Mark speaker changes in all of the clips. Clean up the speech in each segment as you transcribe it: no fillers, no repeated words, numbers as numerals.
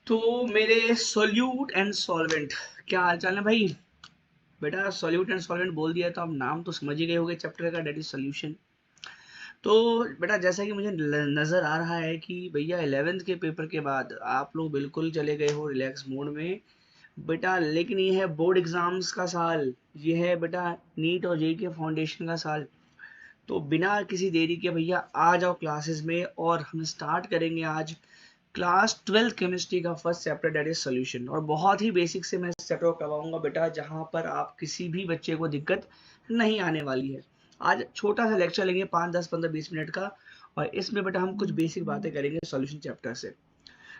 Speaker 1: तो मेरे solute and solvent, क्या हाल चाल है भाई? बेटा सॉल्यूट एंड सॉल्वेंट बोल दिया तो आप नाम तो समझ ही गए होंगे चैप्टर का, डेट इज सॉल्यूशन। तो बेटा जैसा कि मुझे नज़र आ रहा है कि भैया 11th के पेपर के बाद आप लोग बिल्कुल चले गए हो रिलैक्स मोड में बेटा, लेकिन ये है बोर्ड एग्जाम्स का साल, ये है बेटा नीट और जेईई के फाउंडेशन का साल। तो बिना किसी देरी के भैया आ जाओ क्लासेस में और हम स्टार्ट करेंगे आज क्लास 12th केमिस्ट्री का first chapter, that is solution. और बहुत ही बेसिक से मैं इस चैप्टर को करवाऊंगा बेटा, जहां पर आप किसी भी बच्चे को दिक्कत नहीं आने वाली है। आज छोटा सा लेक्चर लेंगे 5 10 15 20 मिनट का, और इसमें बेटा हम कुछ बेसिक बातें करेंगे सॉल्यूशन चैप्टर से।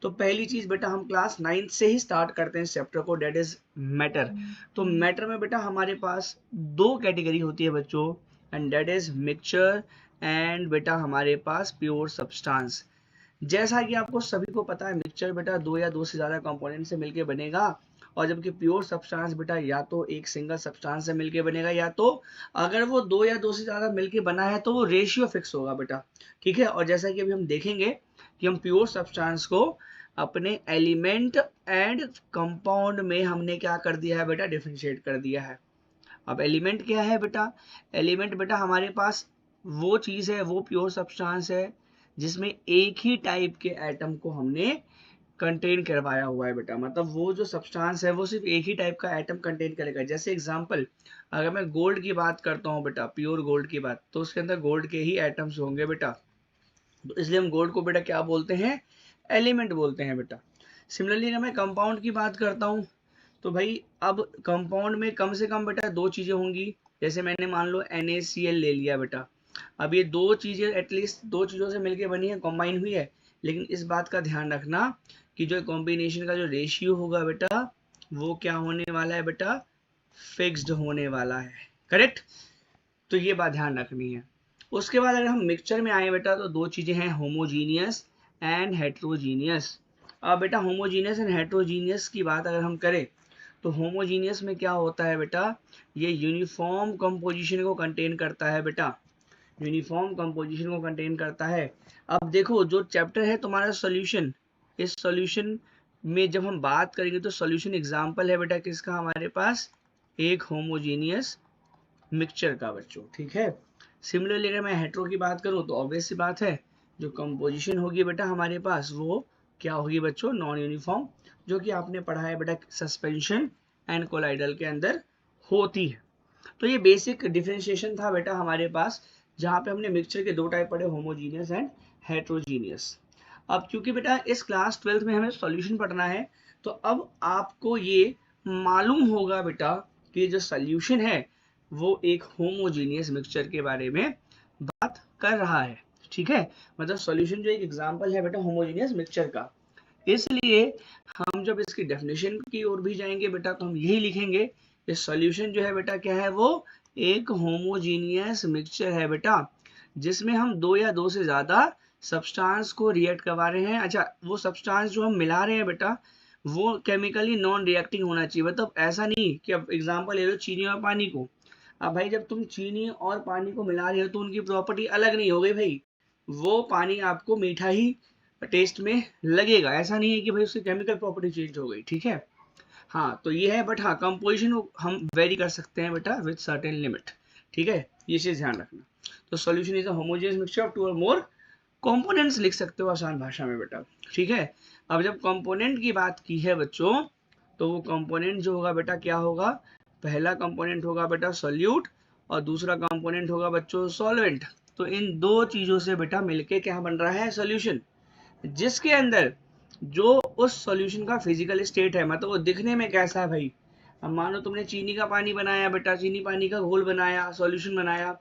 Speaker 1: तो पहली चीज बेटा हम क्लास 9 से ही स्टार्ट करते हैं इस चैप्टर को, डेट इज मैटर। तो मैटर में बेटा हमारे पास दो कैटेगरी होती है बच्चों, and that is mixture and बेटा हमारे पास प्योर सब्सटेंस। जैसा कि आपको सभी को पता है मिक्सचर बेटा दो या दो से ज्यादा कंपोनेंट से मिलके बनेगा, और जबकि प्योर सब्सटेंस बेटा या तो एक सिंगल सब्सटेंस से मिलके बनेगा, या तो अगर वो दो या दो से ज्यादा मिलके बना है तो वो रेशियो फिक्स होगा बेटा। ठीक है, और जैसा कि अभी हम देखेंगे कि हम प्योर सब्सटेंस को अपने एलिमेंट एंड कंपाउंड में हमने क्या कर दिया है बेटा, डिफरेंशिएट कर दिया है। अब एलिमेंट क्या है बेटा? एलिमेंट बेटा हमारे पास वो चीज है, वो प्योर सब्सटेंस है जिसमें एक ही टाइप के एटम को हमने कंटेन करवाया हुआ है बेटा। मतलब वो जो सब्सटेंस है वो सिर्फ एक ही टाइप का एटम कंटेन करेगा। जैसे एग्जांपल, अगर मैं गोल्ड की बात करता हूँ बेटा, प्योर गोल्ड की बात, तो उसके अंदर गोल्ड के ही एटम्स होंगे बेटा। तो इसलिए हम गोल्ड को बेटा क्या बोलते हैं? एलिमेंट बोलते हैं बेटा। सिमिलरली अगर मैं कंपाउंड की बात करता हूँ, तो भाई अब कंपाउंड में कम से कम बेटा दो चीजें होंगी। जैसे मैंने मान लो NaCl ले लिया बेटा, अब ये दो चीजें एटलीस्ट दो चीजों से मिलके बनी है, कॉम्बाइन हुई है। लेकिन इस बात का ध्यान रखना कि जो कॉम्बिनेशन का जो रेशियो होगा बेटा, वो क्या होने वाला है बेटा? फिक्स्ड होने वाला है। करेक्ट? तो ये बात ध्यान रखनी है। उसके बाद अगर हम मिक्सचर में आए बेटा, तो दो चीजें हैं, होमोजीनियस एंड हेट्रोजीनियस। अब बेटा होमोजीनियस एंड हेट्रोजीनियस की बात अगर हम करें, तो होमोजीनियस में क्या होता है बेटा? ये यूनिफॉर्म कंपोजिशन को कंटेन करता है बेटा, यूनिफॉर्म कंपोजिशन को कंटेन करता है। अब देखो जो चैप्टर है तुम्हारा सॉल्यूशन, इस सॉल्यूशन में जब हम बात करेंगे तो सॉल्यूशन एग्जांपल है बेटा किसका हमारे पास? एक होमोजीनियस मिक्सचर का बच्चों। ठीक है, सिमिलरली अगर मैं हेट्रो की बात करूं तो ऑब्वियस सी बात है, जो कंपोजिशन होगी बेटा हमारे पास वो क्या होगी बच्चों? नॉन यूनिफॉर्म, जो कि आपने पढ़ा है बेटा सस्पेंशन एंड कोलाइडल के अंदर होती है। तो ये बेसिक डिफरेंशिएशन था बेटा हमारे पास, जहां पे हमने मिक्सचर के दो टाइप पढ़े, होमोजीनियस एंड हेट्रोजीनियस। अब क्योंकि बेटा इस क्लास 12th में हमें सॉल्यूशन पढ़ना है, तो अब आपको ये मालूम होगा बेटा कि जो सॉल्यूशन है वो एक होमोजीनियस मिक्सचर के बारे में बात कर रहा है। ठीक है, मतलब सॉल्यूशन जो एक एग्जांपल है बेटा होमोजीनियस मिक्सचर का। इसलिए हम जब इसकी डेफिनेशन की ओर भी जाएंगे बेटा, तो हम यही लिखेंगे कि सॉल्यूशन जो है बेटा क्या है? वो एक होमोजीनियस मिक्सचर है बेटा, जिसमें हम दो या दो से ज्यादा सब्सटेंस को रिएक्ट करवा रहे हैं। अच्छा, वो सब्सटेंस जो हम मिला रहे हैं बेटा, वो केमिकली नॉन रिएक्टिंग होना चाहिए। मतलब ऐसा नहीं कि अब एग्जांपल ले लो चीनी और पानी को। अब भाई जब तुम चीनी और पानी को मिला रहे हो तो उनकी प्रॉपर्टी अलग नहीं हो गई भाई, वो पानी आपको मीठा ही टेस्ट में लगेगा। ऐसा नहीं है कि भाई उसकी केमिकल प्रॉपर्टी चेंज हो गई। ठीक है, हाँ तो ये है, बट हाँ कंपोजिशन हम वेरी कर सकते हैं बेटा विद सर्टेन लिमिट। ठीक है, ये चीज ध्यान रखना। तो solution is a homogeneous mixture of two और मोर कंपोनेंट्स, लिख सकते हो आसान भाषा में बेटा। ठीक है, अब जब कंपोनेंट की बात की है बच्चों, तो वो कंपोनेंट जो होगा बेटा क्या होगा? पहला कंपोनेंट होगा बेटा सॉल्यूट, और दूसरा कंपोनेंट होगा बच्चों सॉल्वेंट। तो इन दो चीजों से बेटा मिलके क्या बन रहा है? सॉल्यूशन, जिसके अंदर जो उस सॉल्यूशन का फिजिकल स्टेट है, मतलब वो दिखने में कैसा है भाई। अब मान लो तुमने चीनी का पानी बनाया बेटा, चीनी पानी का घोल बनाया, सॉल्यूशन बनाया।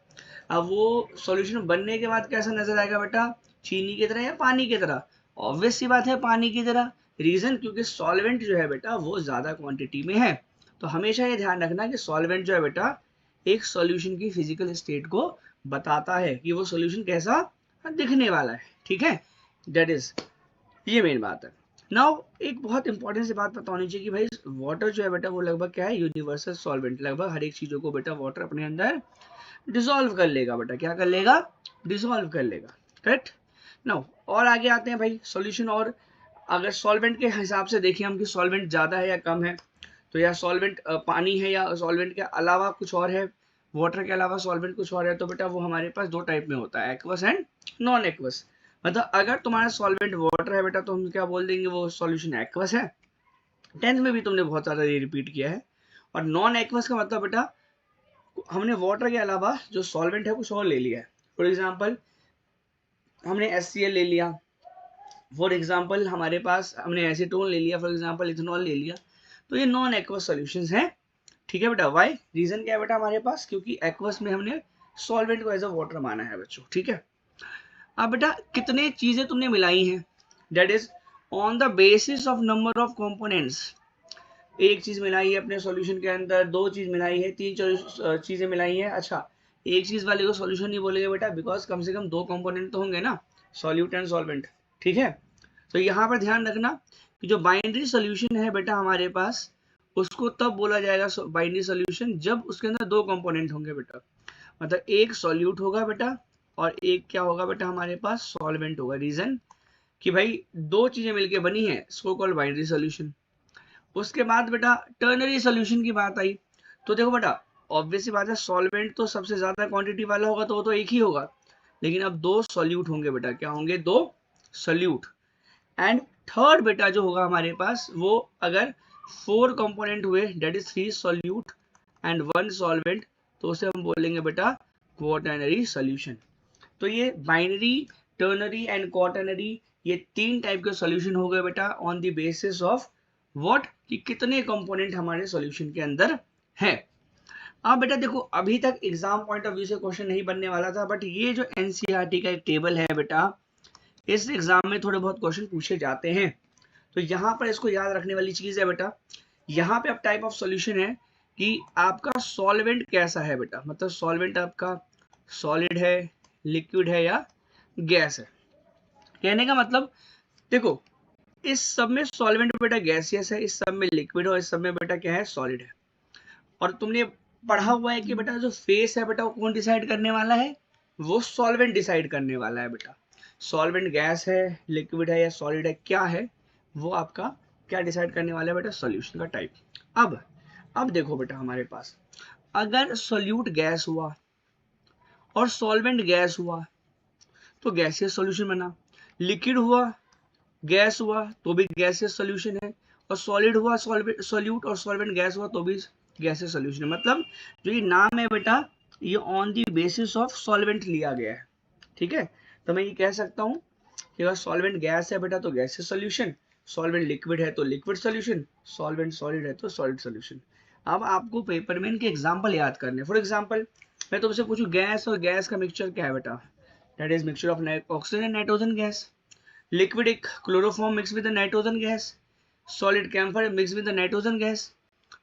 Speaker 1: अब वो सॉल्यूशन बनने के बाद कैसा नजर आएगा बेटा? चीनी की तरह या पानी की तरह? ऑब्वियस सी बात है पानी की तरह। रीजन क्योंकि सॉल्वेंट जो है बेटा वो ज्यादा क्वांटिटी में है। तो हमेशा ये ध्यान रखना कि सॉल्वेंट जो है बेटा एक सॉल्यूशन की फिजिकल स्टेट को बताता है कि वो सॉल्यूशन कैसा दिखने वाला है। ठीक है, दैट इज, ये मेन बात है। नाउ एक बहुत इंपॉर्टेंट सी बात पता होनी चाहिए कि भाई वाटर जो है बेटा वो लगभग क्या है? Universal solvent. लगभग हर एक चीजों को बेटा वाटर अपने अंदर डिसॉल्व कर लेगा बेटा। क्या कर लेगा? डिसॉल्व कर लेगा। करेक्ट? नाउ और आगे आते हैं भाई सॉल्यूशन और अगर सॉल्वेंट के हिसाब से देखें हम कि सॉल्वेंट ज़्यादा है या कम है, तो या सॉल्वेंट पानी है या सॉल्वेंट के अलावा कुछ और है, वाटर के अलावा सॉल्वेंट कुछ और है, तो बेटा वो हमारे पास दो टाइप में होता है, एक्वस एंड नॉन एक्वस। मतलब अगर तुम्हारा सॉल्वेंट वाटर है बेटा तो हम क्या बोल देंगे, वो सॉल्यूशन एक्वस है। 10th में भी तुमने बहुत ज़्यादा ये रिपीट किया है। और नॉन एक्वस का मतलब बेटा हमने वाटर के अलावा जो सॉल्वेंट है कुछ और ले लिया है। फॉर एग्जाम्पल हमने HCl ले लिया, फॉर एग्जाम्पल हमारे पास हमने एसीटोन ले लिया, फॉर एग्जाम्पल इथेनॉल ले लिया, तो ये नॉन एक्वस सॉल्यूशंस हैं। ठीक है बेटा, वाई रीजन क्या है बेटा हमारे पास, क्योंकि एक्वस में हमने सॉल्वेंट को एज अ वाटर माना है बच्चों। ठीक है, अब बेटा कितने चीजें तुमने मिलाई हैं, that is on the basis of number of components. एक चीज मिलाई है अपने सॉल्यूशन के अंदर, दो चीज मिलाई है, तीन चीजें मिलाई है। अच्छा, एक चीज वाले को सॉल्यूशन नहीं बोलेंगे बेटा, बिकॉज कम से कम दो कंपोनेंट तो होंगे ना, सॉल्यूट एंड सॉल्वेंट। ठीक है, तो यहाँ पर ध्यान रखना कि जो बाइनरी सॉल्यूशन है बेटा हमारे पास, उसको तब बोला जाएगा बाइनरी सॉल्यूशन जब उसके अंदर दो कंपोनेंट होंगे बेटा। मतलब एक सॉल्यूट होगा बेटा और एक क्या होगा बेटा हमारे पास, सॉल्वेंट होगा। रीजन कि भाई दो चीजें मिलके बनी है, इसको कॉल बाइनरी सॉल्यूशन। उसके बाद बेटा टर्नरी सॉल्यूशन की बात आई, तो देखो बेटा ऑब्वियस सी बात है, सॉल्वेंट तो सबसे ज्यादा क्वांटिटी वाला होगा तो वो तो एक ही होगा, लेकिन अब दो सॉल्यूट होंगे बेटा। क्या होंगे, दो सॉल्यूट। एंड थर्ड बेटा जो होगा हमारे पास, वो अगर 4 कंपोनेंट हुए, that is 3 solute and 1 solvent, तो उसे हम बोलेंगे बेटा क्वाटरनरी सॉल्यूशन। तो ये बाइनरी, टर्नरी एंड क्वाटरनरी, ये तीन टाइप के सॉल्यूशन हो गए बेटा on the basis of what, कि कितने कंपोनेंट हमारे सॉल्यूशन के अंदर है। अब बेटा देखो अभी तक एग्जाम पॉइंट ऑफ व्यू से क्वेश्चन नहीं बनने वाला था, बट ये जो एनसीईआरटी का एक टेबल है बेटा, इस एग्जाम में थोड़े बहुत क्वेश्चन पूछे जाते हैं। तो यहाँ पर इसको याद रखने वाली चीज है बेटा, यहाँ पे अब टाइप ऑफ सॉल्यूशन है कि आपका सॉल्वेंट कैसा है बेटा, मतलब सॉल्वेंट आपका सॉलिड है, लिक्विड है या गैस है। कहने का मतलब देखो इस सब में सॉल्वेंट बेटा गैसियस है, इस सब में लिक्विड और इस सब में बेटा क्या है, सॉलिड है। और तुमने पढ़ा हुआ है कि बेटा जो फेस है बेटा वो कौन डिसाइड करने वाला है, वो सॉल्वेंट डिसाइड करने वाला है बेटा। सॉल्वेंट गैस है, लिक्विड है या सॉलिड है, क्या है वो आपका क्या डिसाइड करने वाला है बेटा, सॉल्यूशन का टाइप। अब देखो बेटा हमारे पास अगर सोल्यूट गैस हुआ और सॉल्वेंट गैस हुआ तो गैसियस सॉल्यूशन बना, लिक्विड हुआ गैस हुआ तो भी गैसियस सॉल्यूशन है, और सॉलिड हुआ सॉल्यूट और सॉल्वेंट गैस हुआ तो भी गैसियस सॉल्यूशन है। मतलब जो ये नाम है बेटा ये on the basis of solvent लिया गया है। ठीक है, तो मैं ये कह सकता हूँ कि अगर सॉल्वेंट गैस है बेटा तो गैसियस सॉल्यूशन, सॉल्वेंट लिक्विड है तो लिक्विड सॉल्यूशन, सॉल्वेंट सॉलिड है तो सॉलिड सॉल्यूशन। अब आपको पेपर में इनके एग्जाम्पल याद करने। फॉर एग्जाम्पल मैं तुमसे पूछूं गैस और गैस का मिक्सचर क्या है बेटा, that is mixture of oxygen and nitrogen gas. Liquid एक chloroform mix with nitrogen gas, solid camphor mix with nitrogen gas.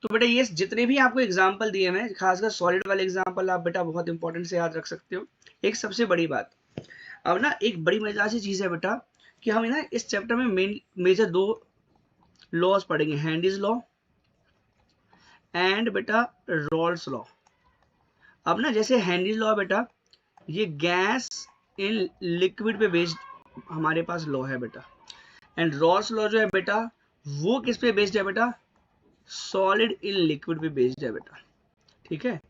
Speaker 1: तो बेटा ये जितने भी आपको एग्जाम्पल दिए हैं, खासकर सॉलिड वाले एग्जाम्पल आप बेटा बहुत इंपॉर्टेंट से याद रख सकते हो। एक सबसे बड़ी बात, अब ना एक बड़ी मजेदार सी चीज है बेटा कि हम ना इस चैप्टर में मेजर दो लॉज पढ़ेंगे, हैंडीज लॉ एंड बेटा रॉल्स लॉ। अब ना जैसे हैंडीज लॉ बेटा ये गैस इन लिक्विड पे बेस्ड हमारे पास लॉ है बेटा, एंड रॉल्स लॉ जो है बेटा वो किस पे बेस्ड है बेटा, सॉलिड इन लिक्विड पे बेस्ड है बेटा। ठीक है,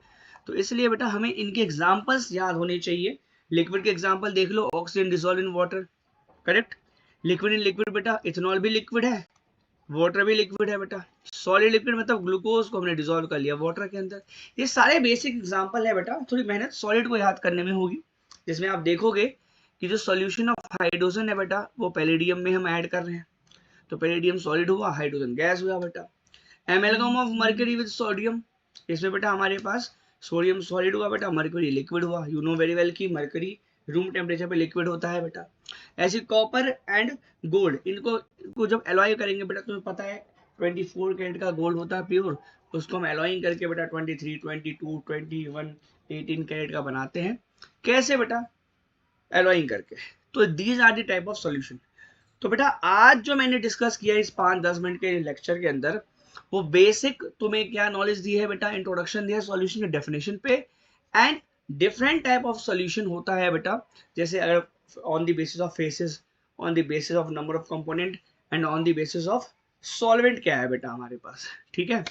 Speaker 1: तो इसलिए बेटा हमें इनके एग्जांपल्स याद होने चाहिए। लिक्विड के एग्जांपल देख लो, oxygen dissolve in water, correct. Liquid in liquid बेटा इथेनॉल भी लिक्विड है, वाटर भी लिक्विड है बेटा। सॉलिड लिक्विड मतलब ग्लूकोज को हमने डिसॉल्व कर लिया वाटर के अंदर। ये सारे बेसिक एग्जांपल है बेटा, थोड़ी मेहनत सॉलिड को याद करने में होगी, जिसमें आप देखोगे कि जो सॉल्यूशन ऑफ हाइड्रोजन है बेटा वो पैलेडियम में हम ऐड कर रहे हैं, तो पैलेडियम सॉलिड हुआ, हाइड्रोजन गैस हुआ बेटा। एमेलगम ऑफ मर्करी विद सोडियम, इसमें बेटा हमारे पास सोडियम सॉलिड हुआ बेटा, मर्करी लिक्विड हुआ। यू नो वेरी वेल कि मर्करी रूम टेम्परेचर पे लिक्विड होता है बेटा। ऐसे कॉपर एंड गोल्ड, इनको जब एलॉय करेंगे बेटा तुम्हें पता है 24 कैरेट का गोल्ड होता है प्योर, उसको हम एलॉइंग करके बेटा 23, 22, 21, 18 कैरेट का बनाते हैं। कैसे बेटा, एलॉइंग करके। तो these are the type of solution. तो बेटा आज जो मैंने डिस्कस किया इस 5-10 मिनट के लेक्चर के अंदर, वो बेसिक तुम्हें क्या नॉलेज दी है बेटा, इंट्रोडक्शन दिया है सॉल्यूशन के डेफिनेशन पे, and different type of solution होता है बेटा, जैसे अगर on the basis of faces, on the basis of number of component and on the basis of solvent क्या है बेटा हमारे पास, ठीक है।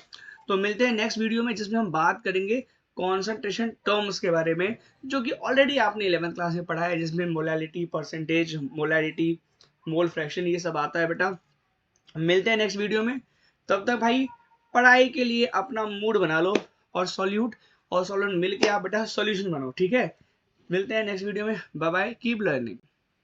Speaker 1: तो मिलते हैं नेक्स्ट वीडियो में जिसमें हम बात करेंगे कॉन्सेंट्रेशन टर्म्स के बारे में, जो कि ऑलरेडी आपने 11th क्लास में पढ़ा है, जिसमें molality, percentage, molality, mole fraction, ये सब आता है बेटा। मिलते हैं नेक्स्ट वीडियो में, तब तक भाई पढ़ाई के लिए अपना मूड बना लो और सॉल्यूट और सॉल्वेंट मिल के आप बेटा सॉल्यूशन बनाओ, ठीक है। मिलते हैं नेक्स्ट वीडियो में, बाय बाय, कीप लर्निंग।